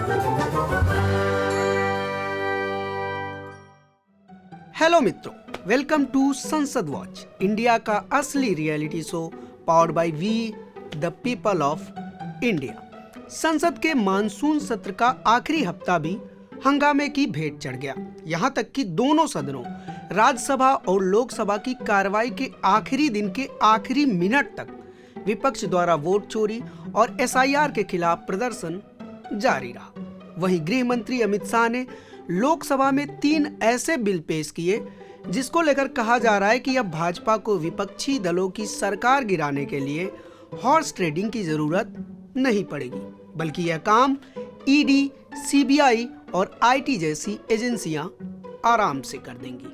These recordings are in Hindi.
हेलो मित्रों, welcome to Sansad watch, India का असली reality show powered by we the people of India. संसद के मानसून सत्र का आखिरी हफ्ता भी हंगामे की भेंट चढ़ गया। यहाँ तक कि दोनों सदनों, राज्यसभा और लोकसभा की कार्रवाई के आखिरी दिन के आखिरी मिनट तक विपक्ष द्वारा वोट चोरी और एसआईआर के खिलाफ प्रदर्शन जारी रहा। वहीं गृह मंत्री अमित शाह ने लोकसभा में 3 ऐसे बिल पेश किए जिसको लेकर कहा जा रहा है कि अब भाजपा को विपक्षी दलों की सरकार गिराने के लिए हॉर्स ट्रेडिंग की जरूरत नहीं पड़ेगी, बल्कि यह काम ईडी, सीबीआई और आईटी जैसी एजेंसियां आराम से कर देंगी।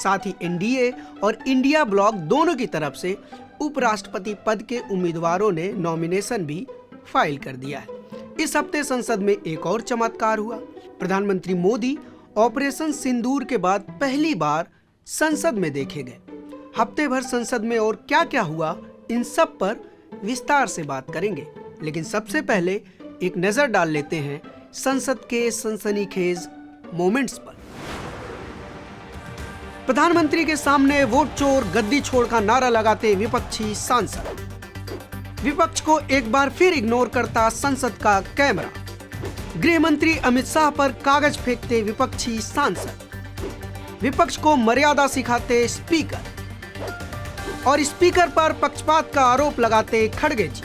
साथ ही एनडीए और इंडिया ब्लॉक दोनों की तरफ से उपराष्ट्रपति पद के उम्मीदवारों ने नॉमिनेशन भी फाइल कर दिया है। इस हफ्ते संसद में एक और चमत्कार हुआ। प्रधानमंत्री मोदी ऑपरेशन सिंदूर के बाद पहली बार संसद में देखे गए। हफ्ते भर संसद में और क्या क्या हुआ, इन सब पर विस्तार से बात करेंगे, लेकिन सबसे पहले एक नजर डाल लेते हैं संसद के सनसनीखेज मोमेंट्स पर। प्रधानमंत्री के सामने वोट चोर गद्दी छोड़ का नारा लगाते विपक्षी सांसद। विपक्ष को एक बार फिर इग्नोर करता संसद का कैमरा। गृह मंत्री अमित शाह पर कागज फेंकते विपक्षी सांसद। विपक्ष को मर्यादा सिखाते स्पीकर और स्पीकर पर पक्षपात का आरोप लगाते खड़गे जी।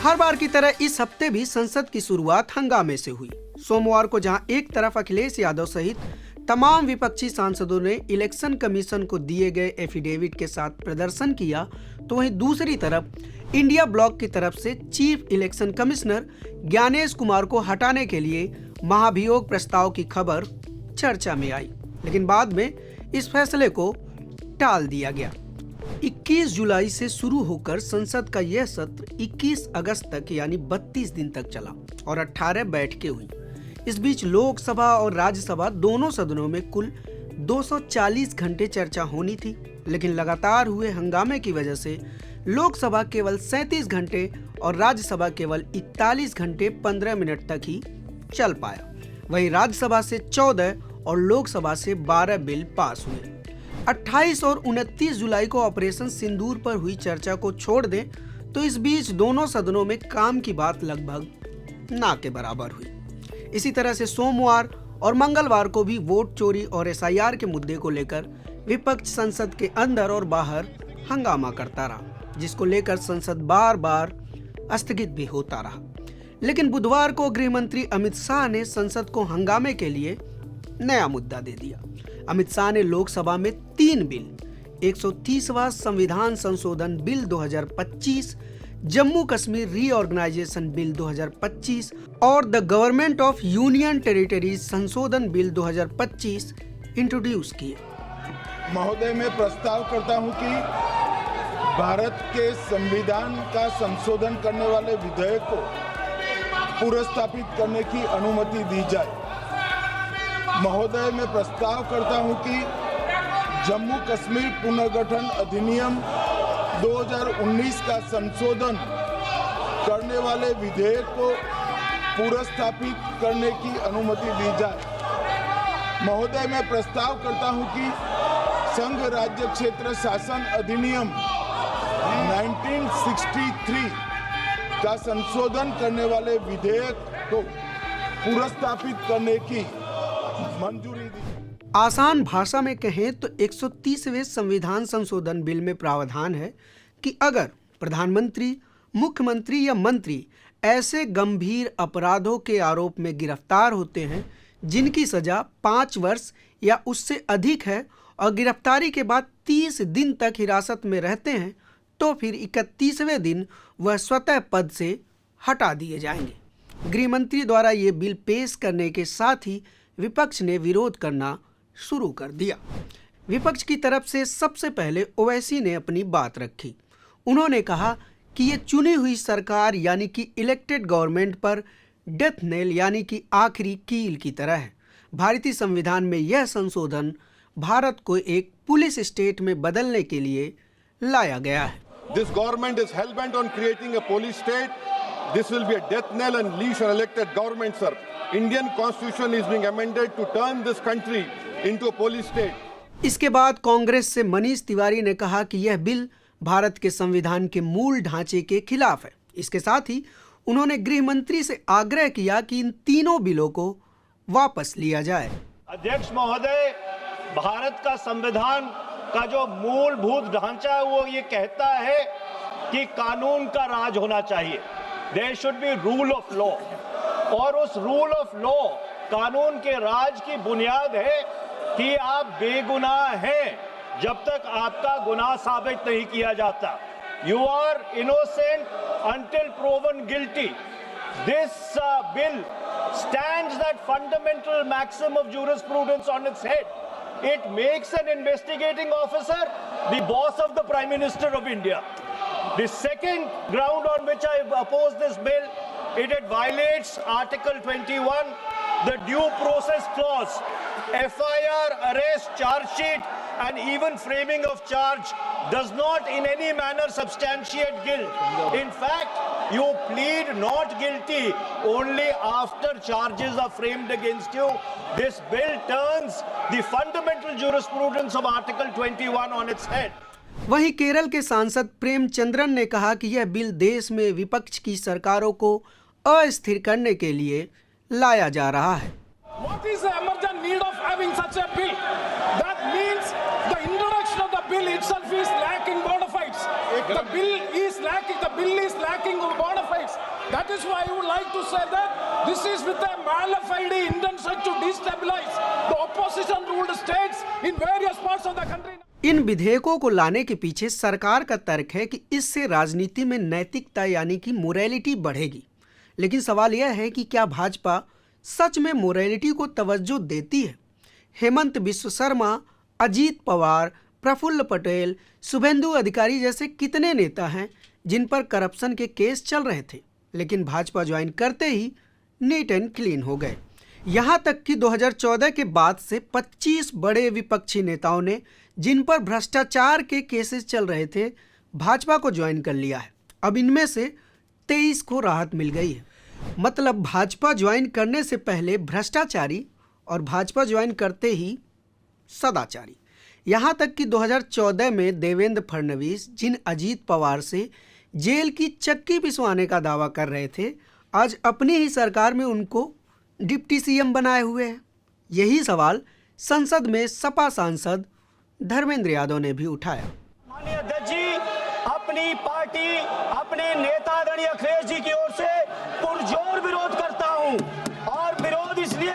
हर बार की तरह इस हफ्ते भी संसद की शुरुआत हंगामे से हुई। सोमवार को जहां एक तरफ अखिलेश यादव सहित तमाम विपक्षी सांसदों ने इलेक्शन कमीशन को दिए गए एफिडेविट के साथ प्रदर्शन किया, तो वहीं दूसरी तरफ इंडिया ब्लॉक की तरफ से chief election commissioner Gyanesh Kumar को हटाने के लिए महाभियोग प्रस्ताव की खबर चर्चा में आई, लेकिन बाद में इस फैसले को टाल दिया गया। 21 जुलाई से शुरू होकर संसद का यह सत्र 21 अगस्त तक यानी 32 दिन तक चला और 18 बैठकें हुई। इस बीच लोकसभा और राज्यसभा दोनों सदनों में कुल 240 घंटे चर्चा होनी थी, लेकिन लगातार हुए हंगामे की वजह से लोकसभा केवल 37 घंटे और राज्यसभा केवल 41 घंटे 15 मिनट तक ही चल पाया। वहीं राज्यसभा से 14 और लोकसभा से 12 बिल पास हुए। 28 और 29 जुलाई को ऑपरेशन सिंदूर पर हुई चर्चा को छोड़ दें तो इस बीच दोनों सदनों में काम की बात लगभग ना के बराबर हुई। इसी तरह से सोमवार और मंगलवार को भी वोट चोरी और एसआईआर के मुद्दे को लेकर विपक्ष संसद के अंदर और बाहर हंगामा करता रहा, जिसको लेकर संसद बार बार स्थगित भी होता रहा। लेकिन बुधवार को गृह मंत्री अमित शाह ने संसद को हंगामे के लिए नया मुद्दा दे दिया। अमित शाह ने लोकसभा में 3 बिल, 130वां संविधान संशोधन bill 2025, Jammu Kashmir reorganisation bill 2025 और the government of union territories संशोधन बिल 2025 इंट्रोड्यूस किए। महोदय, मैं प्रस्ताव करता हूं कि भारत के संविधान का संशोधन करने वाले विधेयक को पुनर्स्थापित करने की अनुमति दी जाए। महोदय, मैं प्रस्ताव करता हूं कि जम्मू कश्मीर पुनर्गठन अधिनियम 2019 का संशोधन करने वाले विधेयक को पुनर्स्थापित करने की अनुमति दी जाए। महोदय, मैं प्रस्ताव करता हूं कि संघ राज्य क्षेत्र शासन अधिनियम 1963 का संशोधन करने वाले विधेयक को पुनर्स्थापित करने की मंजूरी दी। आसान भाषा में कहें तो 130वें संविधान संशोधन बिल में प्रावधान है कि अगर प्रधानमंत्री, मुख्यमंत्री या मंत्री ऐसे गंभीर अपराधों के आरोप में गिरफ्तार होते हैं जिनकी सजा 5 वर्ष या उससे अधिक है और गिरफ्तारी के बाद 30 दिन तक हिरासत में रहते हैं, तो फिर 31वें दिन वह स्वतः पद से हटा दिए जाएंगे। गृह मंत्री द्वारा ये बिल पेश करने के साथ ही विपक्ष ने विरोध करना शुरू कर दिया। विपक्ष की तरफ से सबसे पहले ओवैसी ने अपनी बात रखी। उन्होंने कहा कि ये चुनी हुई सरकार यानी कि इलेक्टेड गवर्नमेंट पर डेथ नेल यानी कि आखिरी कील की तरह है। भारतीय संविधान में यह संशोधन भारत को एक पुलिस स्टेट में बदलने के लिए लाया गया है। This government is hell bent on creating a police state. This will be a death knell and leash on elected government, sir. Indian Constitution is being amended to turn this country into a police state. इसके बाद कांग्रेस से मनीष तिवारी ने कहा कि यह बिल भारत के संविधान के मूल ढांचे के खिलाफ है। इसके साथ ही उन्होंने गृह मंत्री से आग्रह किया कि इन तीनों बिलों को वापस लिया जाए। अध्यक्ष महोदय, भारत का संविधान का जो मूलभूत ढांचा है वो ये कहता है कि कानून का राज होना चाहिए। There should be rule of law, और उस रूल ऑफ लॉ, कानून के राज की बुनियाद है कि आप बेगुनाह हैं जब तक आपका गुनाह साबित नहीं किया जाता। You are innocent until proven guilty. This bill stands that fundamental maxim of jurisprudence on its head. It makes an investigating officer the boss of the Prime Minister of India. The second ground on which I oppose this bill, it violates Article 21, the due process clause. FIR, arrest, charge sheet, and even framing of charge does not in any manner substantiate guilt. In fact, you plead not guilty only after charges are framed against you. This bill turns the fundamental jurisprudence of Article 21 on its head. वहीं केरल के सांसद प्रेमचंद्रन ने कहा कि यह बिल देश में विपक्ष की सरकारों को अस्थिर करने के लिए लाया जा रहा है। What is the emergent need of having such a bill? That means the introduction of the bill itself is lacking bona fides. The bill is lacking bona fides. That is why I would like to say that this is with a mala fide intention to destabilize the opposition ruled states in various parts of the country. इन विधेयकों को लाने के पीछे सरकार का तर्क है कि इससे राजनीति में नैतिकता यानी कि मोरालिटी बढ़ेगी। लेकिन सवाल यह है कि क्या भाजपा सच में मोरालिटी को तवज्जो देती है? हेमंत बिश्व शर्मा, अजीत पवार, प्रफुल्ल पटेल, शुभेंदु अधिकारी जैसे कितने नेता हैं जिन पर करप्शन के केस चल रहे थे, लेकिन भाजपा ज्वाइन करते ही नीट एंड क्लीन हो गए। यहाँ तक कि 2014 के बाद से 25 बड़े विपक्षी नेताओं ने जिन पर भ्रष्टाचार के केसेस चल रहे थे भाजपा को ज्वाइन कर लिया है। अब इनमें से 23 को राहत मिल गई है। मतलब भाजपा ज्वाइन करने से पहले भ्रष्टाचारी और भाजपा ज्वाइन करते ही सदाचारी। यहाँ तक कि 2014 में देवेंद्र फडणवीस जिन अजीत पवार से जेल की चक्की पिसवाने का दावा कर रहे थे, आज अपनी ही सरकार में उनको डिप्टी सीएम बनाए हुए हैं। यही सवाल संसद में सपा सांसद धर्मेंद्र यादव ने भी उठाया। माननीय अध्यक्ष जी, अपनी पार्टी, अपने नेता आदरणीय अखिलेश जी की ओर से पुरजोर विरोध करता हूं, और विरोध इसलिए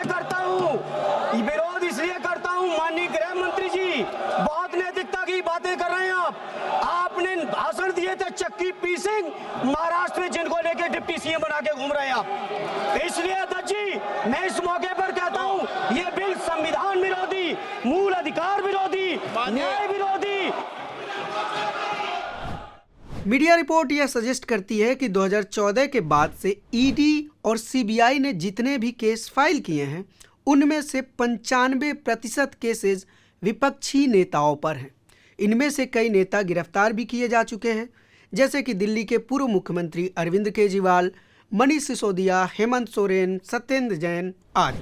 करता हूं माननीय गृह मंत्री जी, बहुत नैतिकता की बातें कर रहे हैं आपने भाषण दिए थे चक्की पीसिंग महाराष्ट्र में, जिनको लेके डिप्टी सीएम बना के घूम रहे हैं आप। इसलिए अध्यक्ष जी, मैं इस मौके पर कहता हूं ये बिल संविधान विरोधी, मूल अधिकार विरोधी, न्याय विरोधी। मीडिया रिपोर्ट यह सजेस्ट करती है कि 2014 के बाद से ईडी और सीबीआई ने जितने भी केस फाइल किए हैं उनमें से 95% केसेस विपक्षी नेताओं पर हैं। इनमें से कई नेता गिरफ्तार भी किए जा चुके हैं, जैसे कि दिल्ली के पूर्व मुख्यमंत्री अरविंद केजरीवाल, मनीष सिसोदिया, हेमंत सोरेन, सत्येंद्र जैन आदि।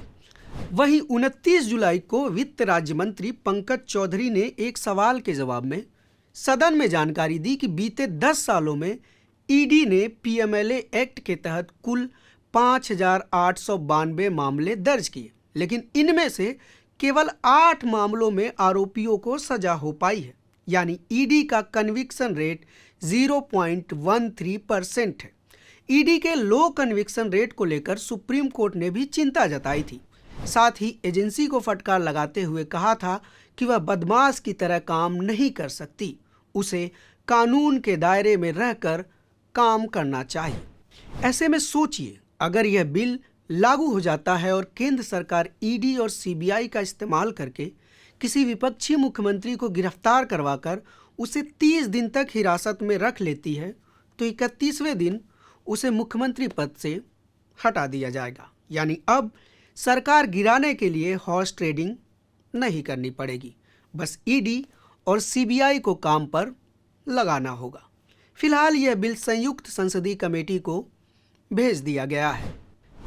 वहीं 29 जुलाई को वित्त राज्य मंत्री पंकज चौधरी ने एक सवाल के जवाब में सदन में जानकारी दी कि बीते 10 सालों में ईडी ने पीएमएलए एक्ट के तहत कुल 5,892 मामले दर्ज किए, लेकिन इनमें से केवल 8 मामलों में आरोपियों को सजा हो पाई है। यानी ईडी का कन्विक्शन रेट 0.13% है। ईडी के लो कन्विक्शन रेट को लेकर सुप्रीम कोर्ट ने भी चिंता जताई थी। साथ ही एजेंसी को फटकार लगाते हुए कहा था कि वह बदमाश की तरह काम नहीं कर सकती, उसे कानून के दायरे में रहकर काम करना चाहिए। ऐसे में सोचिए, अगर यह बिल लागू हो जाता है और केंद्र सरकार ईडी और सीबीआई का इस्तेमाल करके किसी विपक्षी मुख्यमंत्री को गिरफ्तार करवाकर उसे 30 दिन तक हिरासत में रख लेती है, तो 31वें दिन उसे मुख्यमंत्री पद से हटा दिया जाएगा। यानी अब सरकार गिराने के लिए हॉर्स ट्रेडिंग नहीं करनी पड़ेगी, बस ईडी और सीबीआई को काम पर लगाना होगा। फिलहाल यह बिल संयुक्त संसदीय कमेटी को भेज दिया गया है।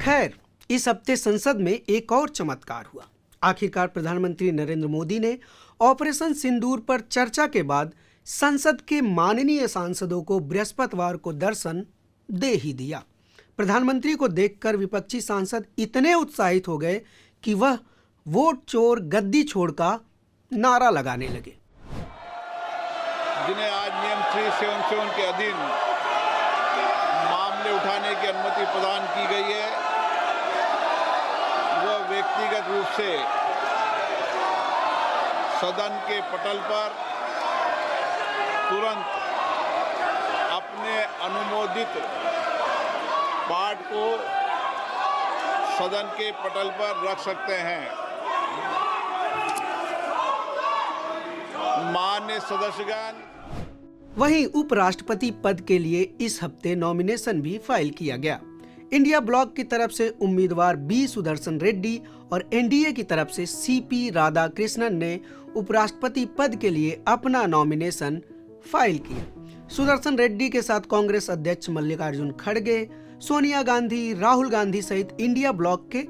खैर, इस हफ्ते संसद में एक और चमत्कार हुआ। आखिरकार प्रधानमंत्री नरेंद्र मोदी ने ऑपरेशन सिंदूर पर चर्चा के बाद संसद के माननीय सांसदों को बृहस्पतिवार को दर्शन दे ही दिया। प्रधानमंत्री को देखकर विपक्षी सांसद इतने उत्साहित हो गए कि वह वोट चोर गद्दी छोड़ का नारा लगाने लगे। जिन्हें आज नियम 377 के अधीन मामले उठाने की अनुमति प्रदान की गई है, वह व्यक्तिगत रूप से सदन के पटल पर तुरंत अपने अनुमोदित पाठ को सदन के पटल पर रख सकते हैं। माननीय सदस्यगण, वहीं उपराष्ट्रपति पद के लिए इस हफ्ते नॉमिनेशन भी फाइल किया गया। इंडिया ब्लॉक की तरफ से उम्मीदवार बी सुदर्शन रेड्डी और एनडीए की तरफ से सीपी राधाकृष्णन ने उपराष्ट्रपति पद के लिए अपना नॉमिनेशन फाइल किया। सुदर्शन रेड्डी के साथ कांग्रेस अध्यक्ष मल्लिकार्जुन खड़गे, सोनिया गांधी, राहुल गांधी सहित इंडिया ब्लॉक के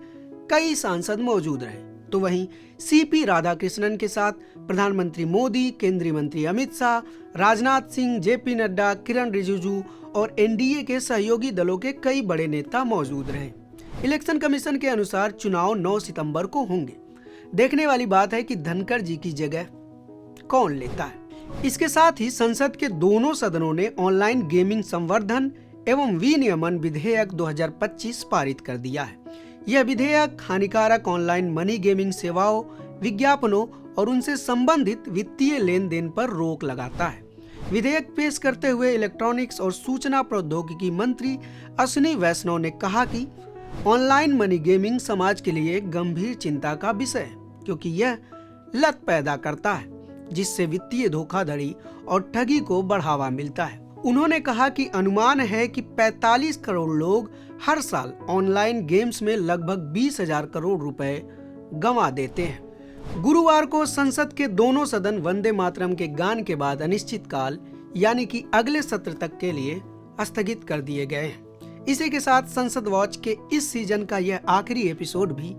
कई सांसद मौजूद रहे। तो वहीं सीपी राधाकृष्णन के साथ प्रधानमंत्री मोदी, केंद्रीय मंत्री अमित शाह, राजनाथ सिंह, जेपी नड्डा, किरण रिजिजू और एनडीए के सहयोगी दलों के कई बड़े नेता मौजूद रहे। इलेक्शन कमीशन के अनुसार चुनाव 9 सितंबर को होंगे। देखने वाली बात है कि धनखड़ जी की जगह कौन लेता है। इसके साथ ही संसद के दोनों सदनों ने ऑनलाइन गेमिंग संवर्धन एवं विनियमन विधेयक 2025 पारित कर दिया है। यह विधेयक हानिकारक ऑनलाइन मनी गेमिंग सेवाओं, विज्ञापनों और उनसे संबंधित वित्तीय लेन देन पर रोक लगाता है। विधेयक पेश करते हुए इलेक्ट्रॉनिक्स और सूचना प्रौद्योगिकी मंत्री अश्विनी वैष्णव ने कहा कि ऑनलाइन मनी गेमिंग समाज के लिए एक गंभीर चिंता का विषय है, क्योंकि यह लत पैदा करता है जिससे वित्तीय धोखाधड़ी और ठगी को बढ़ावा मिलता है। उन्होंने कहा कि अनुमान है कि 45 करोड़ लोग हर साल ऑनलाइन गेम्स में लगभग 20,000 करोड़ रुपए गंवा देते हैं। गुरुवार को संसद के दोनों सदन वंदे मातरम के गान के बाद अनिश्चितकाल यानी कि अगले सत्र तक के लिए स्थगित कर दिए गए हैं। इसी के साथ संसद वॉच के इस सीजन का यह आखिरी एपिसोड भी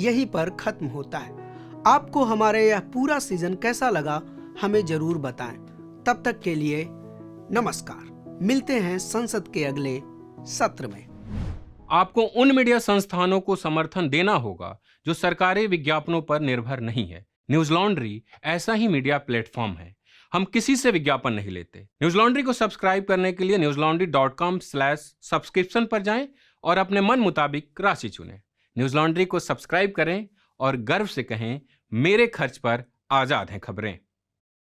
यहीं पर खत्म होता है। आपको हमारे यह पूरा सीजन कैसा लगा हमें जरूर बताएं। तब तक के लिए नमस्कार। मिलते हैं संसद के अगले सत्र में। आपको उन मीडिया संस्थानों को समर्थन देना होगा जो सरकारी विज्ञापनों पर निर्भर नहीं है। न्यूज लॉन्ड्री ऐसा ही मीडिया प्लेटफॉर्म है। हम किसी से विज्ञापन नहीं लेते। न्यूज लॉन्ड्री को सब्सक्राइब करने के लिए newslaundry.com/subscription पर जाएं और अपने मन मुताबिक राशि चुनें। न्यूज लॉन्ड्री को सब्सक्राइब करें और गर्व से कहें, मेरे खर्च पर आजाद हैं खबरें।